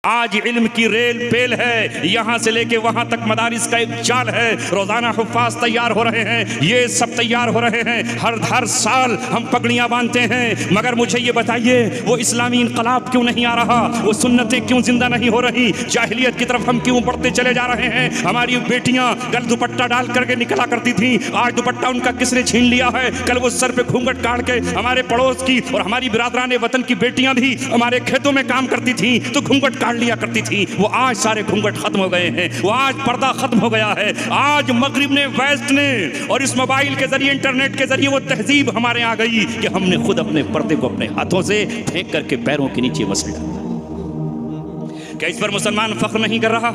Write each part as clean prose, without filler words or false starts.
آج علم کی ریل پیل ہے، یہاں سے لے کے وہاں تک مدارس کا ایک جال ہے، روزانہ حفاظ تیار ہو رہے ہیں، یہ سب تیار ہو رہے ہیں، ہر سال ہم پگڑیاں باندھتے ہیں، مگر مجھے یہ بتائیے وہ اسلامی انقلاب کیوں نہیں آ رہا؟ وہ سنتیں کیوں زندہ نہیں ہو رہی؟ جاہلیت کی طرف ہم کیوں بڑھتے چلے جا رہے ہیں؟ ہماری بیٹیاں کل دوپٹہ ڈال کر کے نکلا کرتی تھیں، آج دوپٹہ ان کا کس نے چھین لیا ہے؟ کل وہ سر پہ گھونگھٹ کاٹ کے ہمارے پڑوس کی اور ہماری برادران وطن کی بیٹیاں بھی ہمارے کھیتوں میں کام کرتی تھیں تو گھونگھٹ کاٹ لیا کرتی تھی، وہ آج سارے گھونگھٹ ختم ہو گئے ہیں، وہ آج پردہ ختم ہو گیا ہے۔ آج مغرب نے، ویسٹ نے اور اس موبائل کے ذریعے، انٹرنیٹ کے ذریعے وہ تہذیب ہمارے آ گئی کہ ہم نے خود اپنے پردے کو اپنے ہاتھوں سے پھینک کر کے پیروں کے نیچے مسل ڈالا۔ کیا اس پر مسلمان فخر نہیں کر رہا؟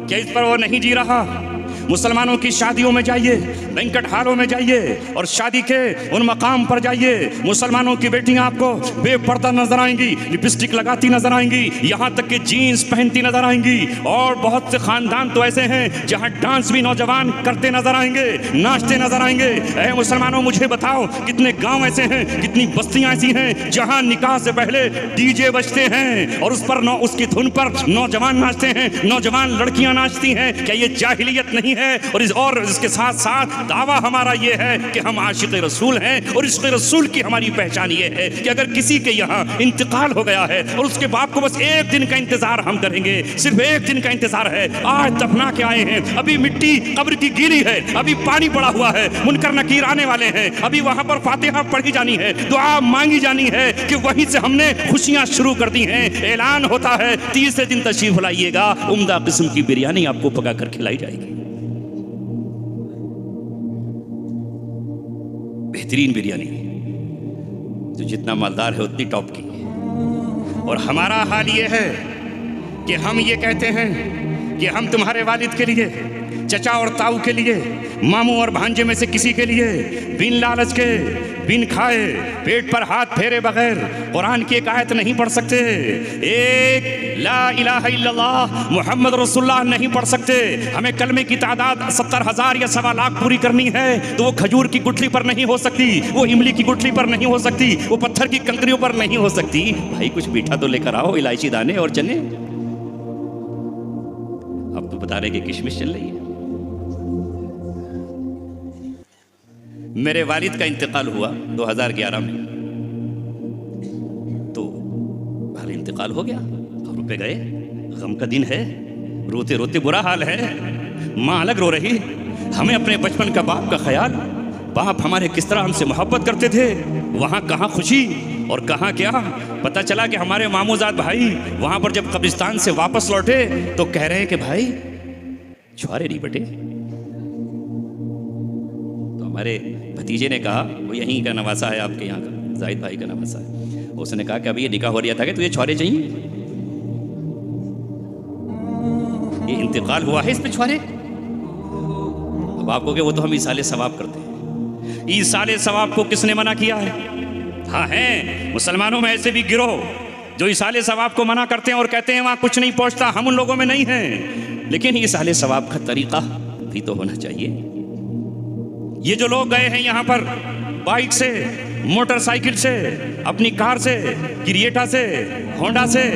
کیا اس پر وہ نہیں جی رہا؟ مسلمانوں کی شادیوں میں جائیے، بینکٹ ہالوں میں جائیے اور شادی کے ان مقام پر جائیے، مسلمانوں کی بیٹیاں آپ کو بے پردہ نظر آئیں گی، لپسٹک لگاتی نظر آئیں گی، یہاں تک کہ جینز پہنتی نظر آئیں گی، اور بہت سے خاندان تو ایسے ہیں جہاں ڈانس بھی نوجوان کرتے نظر آئیں گے، ناچتے نظر آئیں گے۔ اے مسلمانوں، مجھے بتاؤ کتنے گاؤں ایسے ہیں، کتنی بستیاں ایسی ہیں جہاں نکاح سے پہلے ڈی جے بجتے ہیں اور اس کی دھن پر نوجوان ناچتے ہیں، نوجوان لڑکیاں ناچتی ہیں۔ کیا یہ جاہلیت نہیں ہے؟ اور اس کے ساتھ ساتھ دعویٰ ہمارا یہ ہے کہ ہم عاشق رسول ہیں، اور عشق رسول کی ہماری پہچان یہ ہے کہ اگر کسی کے یہاں انتقال ہو گیا ہے اور اس کے باپ کو بس ایک دن کا انتظار ہم کریں گے، صرف ایک دن کا انتظار ہے۔ آج دفنا کے آئے ہیں، ابھی مٹی قبر کی گیلی ہے، ابھی پانی پڑا ہوا ہے، منکر نکیر آنے والے ہیں، ابھی وہاں پر فاتحہ پڑھی جانی ہے، دعا مانگی جانی ہے کہ وہیں سے ہم نے خوشیاں شروع کر دی ہیں۔ اعلان ہوتا ہے تیسرے دن تشریف لائیے گا، عمدہ قسم کی بریانی آپ کو پکا کر کھلائی جائے گی، بہترین بریانی جو جتنا مالدار ہے اتنی ٹاپ کی۔ اور ہمارا حال یہ ہے کہ ہم یہ کہتے ہیں کہ ہم تمہارے والد کے لیے، چچا اور تاؤ کے لیے، ماموں اور بھانجے میں سے کسی کے لیے بن لالچ کے، بن کھائے، پیٹ پر ہاتھ پھیرے بغیر قرآن کی ایک آیت نہیں پڑھ سکتے، ایک لا الہ الا اللہ محمد رسول اللہ نہیں پڑھ سکتے۔ ہمیں کلمے کی تعداد 70,000 یا 1.25 لاکھ پوری کرنی ہے تو وہ کھجور کی گٹھلی پر نہیں ہو سکتی، وہ املی کی گٹھلی پر نہیں ہو سکتی، وہ پتھر کی کنکریوں پر نہیں ہو سکتی۔ بھائی کچھ میٹھا تو لے کر آؤ، الائچی دانے اور چنے۔ اب تو بتا رہے کہ کشمش چل رہی ہے۔ میرے والد کا انتقال ہوا 2011 میں، تو بھائی انتقال ہو گیا، قبر پہ گئے، غم کا دن ہے، روتے روتے برا حال ہے، ماں الگ رو رہی، ہمیں اپنے بچپن کا باپ کا خیال، باپ ہمارے کس طرح ہم سے محبت کرتے تھے، وہاں کہاں خوشی اور کہاں کیا۔ پتہ چلا کہ ہمارے ماموزاد بھائی وہاں پر جب قبرستان سے واپس لوٹے تو کہہ رہے ہیں کہ بھائی چھوارے نہیں بٹے۔ ہمارے بھتیجے نے کہا، وہ یہیں کا نواسا ہے آپ کے یہاں کا، زاہد بھائی کا نواسا ہے، اس نے کہا کہ ابھی یہ نکاح ہو رہا تھا کہ تجھے چھوارے چاہیے، یہ انتقال ہوا ہے اس پہ چھوارے۔ اب آپ کو کہ وہ تو ہم ایصال ثواب کرتے ہیں، ایصال ثواب کو کس نے منع کیا ہے؟ ہاں ہیں مسلمانوں میں ایسے بھی گروہ جو ایصال ثواب کو منع کرتے ہیں اور کہتے ہیں وہاں کچھ نہیں پہنچتا، ہم ان لوگوں میں نہیں ہیں، لیکن ایصال ثواب کا طریقہ بھی تو ہونا چاہیے۔ یہ جو لوگ گئے ہیں یہاں پر بائک سے، موٹر سائیکل سے، اپنی کار سے، کریٹا سے، ہونڈا سے،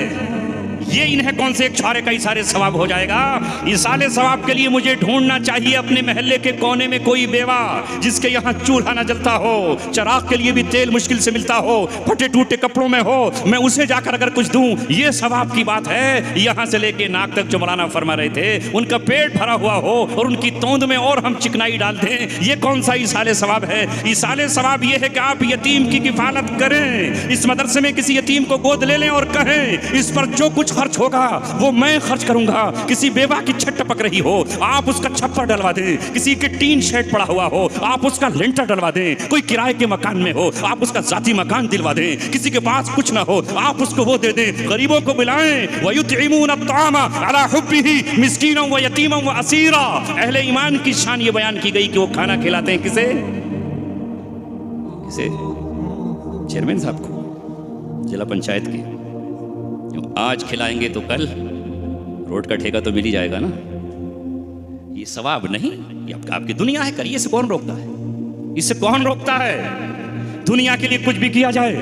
یہ انہیں کون سے ایک چھوارے کا ایصال ثواب ہو جائے گا؟ ایصال ثواب کے لیے مجھے ڈھونڈنا چاہیے اپنے محلے کے کونے میں کوئی بیوہ جس کے یہاں چولہا نہ جلتا ہو، چراغ کے لیے بھی تیل مشکل سے ملتا ہو، پھٹے ٹوٹے کپڑوں میں ہو، میں اسے جا کر اگر کچھ دوں، یہ ثواب کی بات ہے۔ یہاں سے لے کے ناک تک جو مولانا فرما رہے تھے، ان کا پیٹ بھرا ہوا ہو اور ان کی توند میں اور ہم چکنائی ڈال دیں، یہ کون سا ایصال ثواب ہے؟ ایصال ثواب یہ ہے کہ آپ یتیم کی کفالت کریں، اس مدرسے میں کسی یتیم کو گود لے لیں اور کہیں اس پر جو کچھ خرچ ہوگا وہ میں خرچ کروں گا۔ کسی بیوہ کی چھت ٹپک رہی ہو، آپ اس کا چھپر ڈلوا دیں، کسی کے ٹین شیڈ پڑا ہوا ہو، آپ اس کا لنٹر ڈلوا دیں، کوئی کرائے کے مکان میں ہو، آپ اس کا ذاتی مکان دلوا دیں، کسی کے پاس کچھ نہ ہو، آپ اس کو وہ دے دیں۔ غریبوں کو بلائیں، وَيُطْعِمُونَ الطَّعَامَ عَلَى حُبِّهِ مِسْكِينًا وَيَتِيمًا وَأَسِيرًا۔ اہل ایمان کی شان یہ بیان کی گئی کہ وہ کھانا کھلاتے ہیں کسے؟ چیئرمین صاحب کو، ضلع پنچایت کے۔ آج کھلائیں گے تو کل روڈ کا ٹھیکہ تو مل ہی جائے گا نا۔ یہ ثواب نہیں، یہ آپ کی دنیا ہے، کریے، سے کون روکتا ہے؟ اس سے کون روکتا ہے؟ دنیا کے لیے کچھ بھی کیا جائے،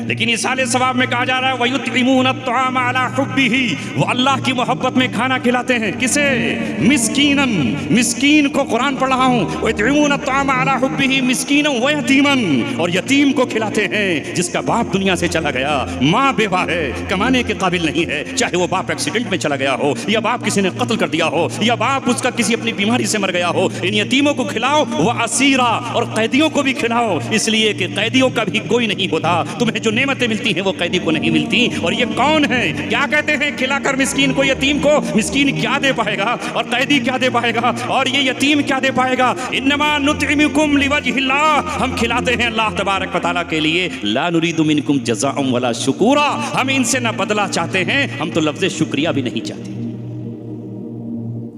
لیکن اِیصال ثواب میں کہا جا رہا ہے وَيُطْعِمُونَ الطَّعَامَ عَلَىٰ حُبِّهِ، وہ اللہ کی محبت میں کھانا کھلاتے ہیں، کسے؟ مسکیناً، مسکین کو قرآن پڑھ رہا ہوں، وَيُطْعِمُونَ الطَّعَامَ عَلَىٰ حُبِّهِ مِسْكِينًا وَيَتِيمًا، اور یتیم کو کھلاتے ہیں جس کا باپ دنیا سے چلا گیا، ماں بیوہ ہے، کمانے کے قابل نہیں ہے، چاہے وہ باپ ایکسیڈنٹ میں چلا گیا ہو یا باپ کسی نے قتل کر دیا ہو یا باپ اس کا کسی اپنی بیماری سے مر گیا ہو، ان یتیموں کو کھلاؤ، وہ اسیرا، اور قیدیوں کو بھی کھلاؤ، اس لیے کہ قیدیوں کا بھی کوئی نہیں ہوتا، تمہیں جو نعمتیں ملتی ہیں وہ قیدی کو نہیں ملتی۔ اور یہ کون ہے؟ کیا کہتے ہیں؟ کھلا کر مسکین کو، یتیم کو، مسکین کیا دے پائے گا اور قیدی کیا دے پائے گا اور یہ یتیم کیا دے پائے گا؟ انما نطعمکم لوجہ اللہ، ہم کھلاتے ہیں اللہ تبارک و تعالیٰ کے لیے، لا نرید منکم جزاء ولا شکورا، ہم ان سے نہ بدلہ چاہتے ہیں، ہم تو لفظ شکریہ بھی نہیں چاہتے۔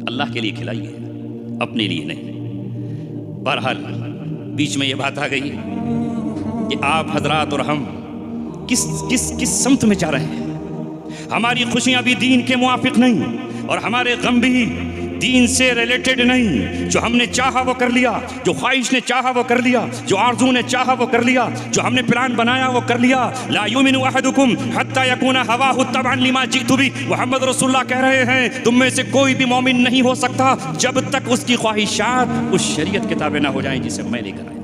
اللہ کے لیے کھلائیے، اپنے لیے نہیں۔ بہرحال بیچ میں یہ بات آ گئی کہ آپ حضرات اور ہم کس سمت میں جا رہے ہیں۔ ہماری خوشیاں بھی دین کے موافق نہیں اور ہمارے غم بھی دین سے ریلیٹڈ نہیں۔ جو ہم نے چاہا وہ کر لیا، جو خواہش نے چاہا وہ کر لیا، جو آرزو نے چاہا وہ کر لیا، جو ہم نے پلان بنایا وہ کر لیا۔ لا یؤمن احدکم حتی یکون ہواہ تبعا لما جئت بہ، محمد رسول اللہ کہہ رہے ہیں تم میں سے کوئی بھی مومن نہیں ہو سکتا جب تک اس کی خواہشات اس شریعت کے تابع نہ ہو جائیں جسے میں لے کر آیا۔